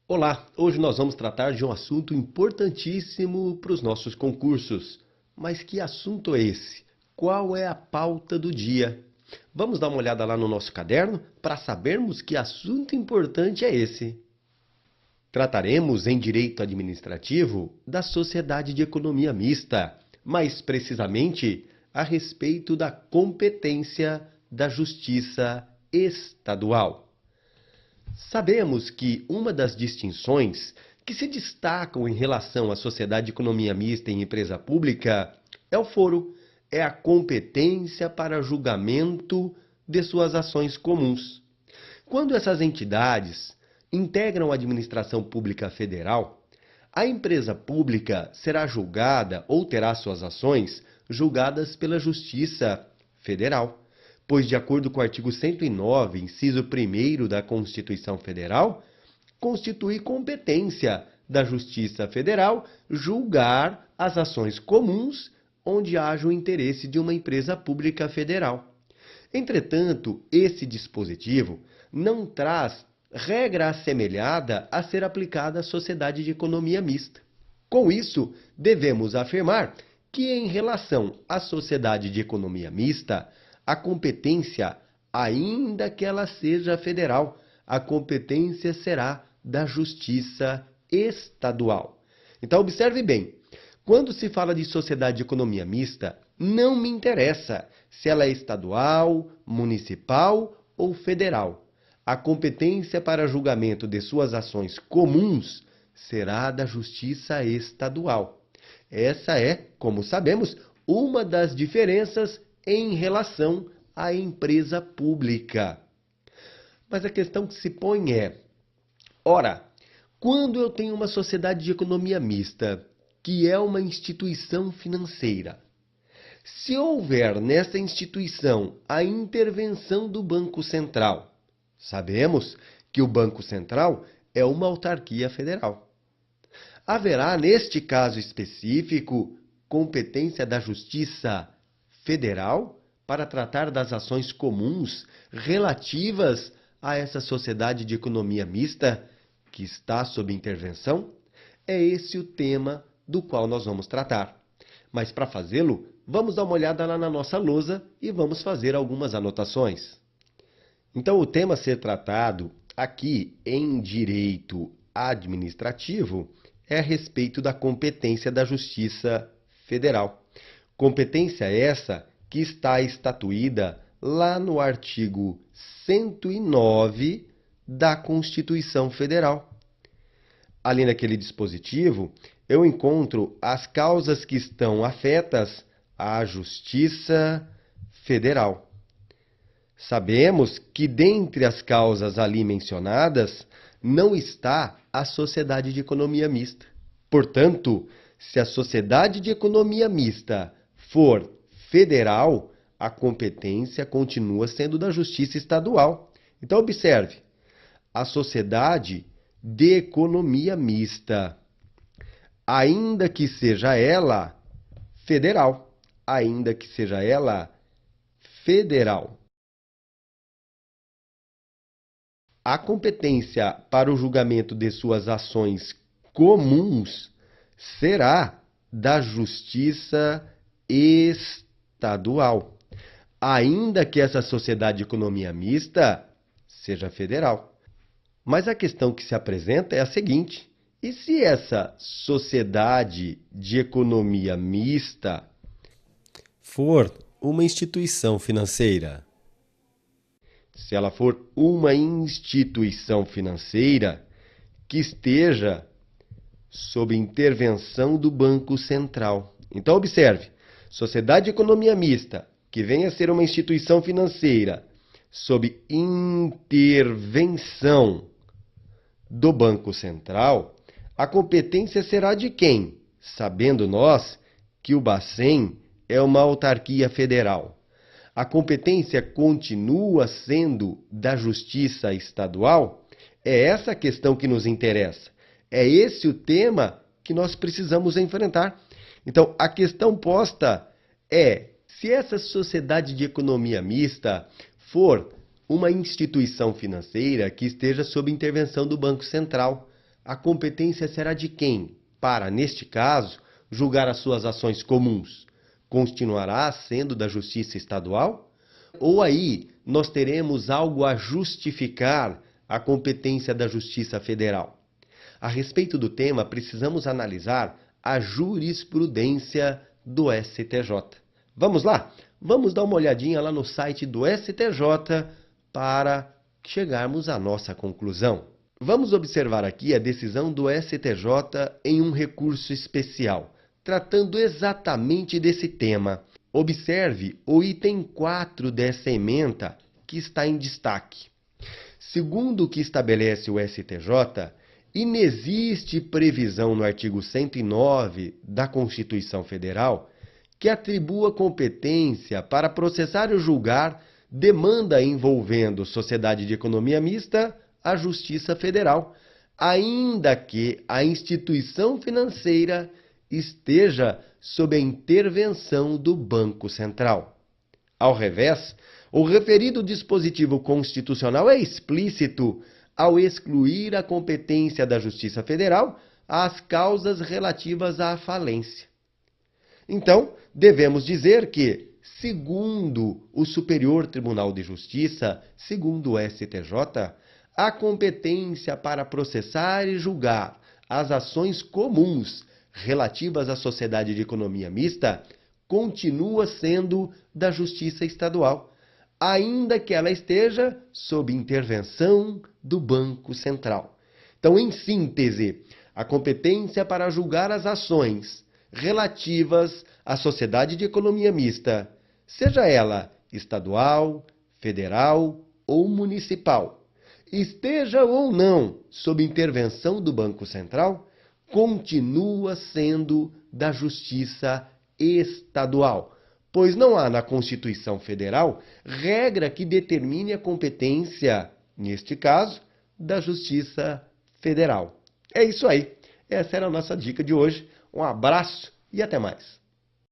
Olá, hoje nós vamos tratar de um assunto importantíssimo para os nossos concursos. Mas que assunto é esse? Qual é a pauta do dia? Vamos dar uma olhada lá no nosso caderno para sabermos que assunto importante é esse. Trataremos em direito administrativo da sociedade de economia mista, mais precisamente a respeito da competência da Justiça Estadual. Sabemos que uma das distinções que se destacam em relação à sociedade de economia mista e empresa pública é o foro, é a competência para julgamento de suas ações comuns. Quando essas entidades integram a administração pública federal, a empresa pública será julgada ou terá suas ações julgadas pela Justiça Federal. Pois, de acordo com o artigo 109, inciso 1º da Constituição Federal, constitui competência da Justiça Federal julgar as ações comuns onde haja o interesse de uma empresa pública federal. Entretanto, esse dispositivo não traz regra assemelhada a ser aplicada à sociedade de economia mista. Com isso, devemos afirmar que, em relação à sociedade de economia mista, a competência, ainda que ela seja federal, a competência será da Justiça Estadual. Então, observe bem, quando se fala de sociedade de economia mista, não me interessa se ela é estadual, municipal ou federal. A competência para julgamento de suas ações comuns será da Justiça Estadual. Essa é, como sabemos, uma das diferenças em relação à empresa pública. Mas a questão que se põe é, ora, quando eu tenho uma sociedade de economia mista, que é uma instituição financeira, se houver nessa instituição a intervenção do Banco Central, sabemos que o Banco Central é uma autarquia federal. Haverá, neste caso específico, competência da Justiça Federal para tratar das ações comuns relativas a essa sociedade de economia mista que está sob intervenção? É esse o tema do qual nós vamos tratar. Mas para fazê-lo, vamos dar uma olhada lá na nossa lousa e vamos fazer algumas anotações. Então, o tema a ser tratado aqui em direito administrativo é a respeito da competência da Justiça Federal. Competência essa que está estatuída lá no artigo 109 da Constituição Federal. Ali naquele dispositivo, eu encontro as causas que estão afetas à Justiça Federal. Sabemos que dentre as causas ali mencionadas, não está a sociedade de economia mista. Portanto, se a sociedade de economia mista for federal, a competência continua sendo da Justiça Estadual. Então, observe, a sociedade de economia mista, ainda que seja ela federal, a competência para o julgamento de suas ações comuns será da Justiça Estadual, ainda que essa sociedade de economia mista seja federal. Mas a questão que se apresenta é a seguinte: e se essa sociedade de economia mista for uma instituição financeira? Se ela for uma instituição financeira que esteja sob intervenção do Banco Central. Então, observe, sociedade de economia mista, que venha a ser uma instituição financeira sob intervenção do Banco Central, a competência será de quem? Sabendo nós que o Bacen é uma autarquia federal. A competência continua sendo da Justiça Estadual? É essa a questão que nos interessa. É esse o tema que nós precisamos enfrentar. Então, a questão posta é: se essa sociedade de economia mista for uma instituição financeira que esteja sob intervenção do Banco Central, a competência será de quem para, neste caso, julgar as suas ações comuns? Continuará sendo da Justiça Estadual? Ou aí nós teremos algo a justificar a competência da Justiça Federal? A respeito do tema, precisamos analisar a jurisprudência do STJ. Vamos lá? Vamos dar uma olhadinha lá no site do STJ para chegarmos à nossa conclusão. Vamos observar aqui a decisão do STJ em um recurso especial, tratando exatamente desse tema. Observe o item 4 dessa ementa que está em destaque. Segundo o que estabelece o STJ, inexiste previsão no artigo 109 da Constituição Federal que atribua competência para processar ou julgar demanda envolvendo sociedade de economia mista à Justiça Federal, ainda que a instituição financeira esteja sob a intervenção do Banco Central. Ao revés, o referido dispositivo constitucional é explícito ao excluir a competência da Justiça Federal às causas relativas à falência. Então, devemos dizer que, segundo o Superior Tribunal de Justiça, segundo o STJ, a competência para processar e julgar as ações comuns relativas à sociedade de economia mista continua sendo da Justiça Estadual, ainda que ela esteja sob intervenção do Banco Central. Então, em síntese, a competência para julgar as ações relativas à sociedade de economia mista, seja ela estadual, federal ou municipal, esteja ou não sob intervenção do Banco Central, continua sendo da Justiça Estadual, pois não há na Constituição Federal regra que determine a competência, neste caso, da Justiça Federal. É isso aí. Essa era a nossa dica de hoje. Um abraço e até mais.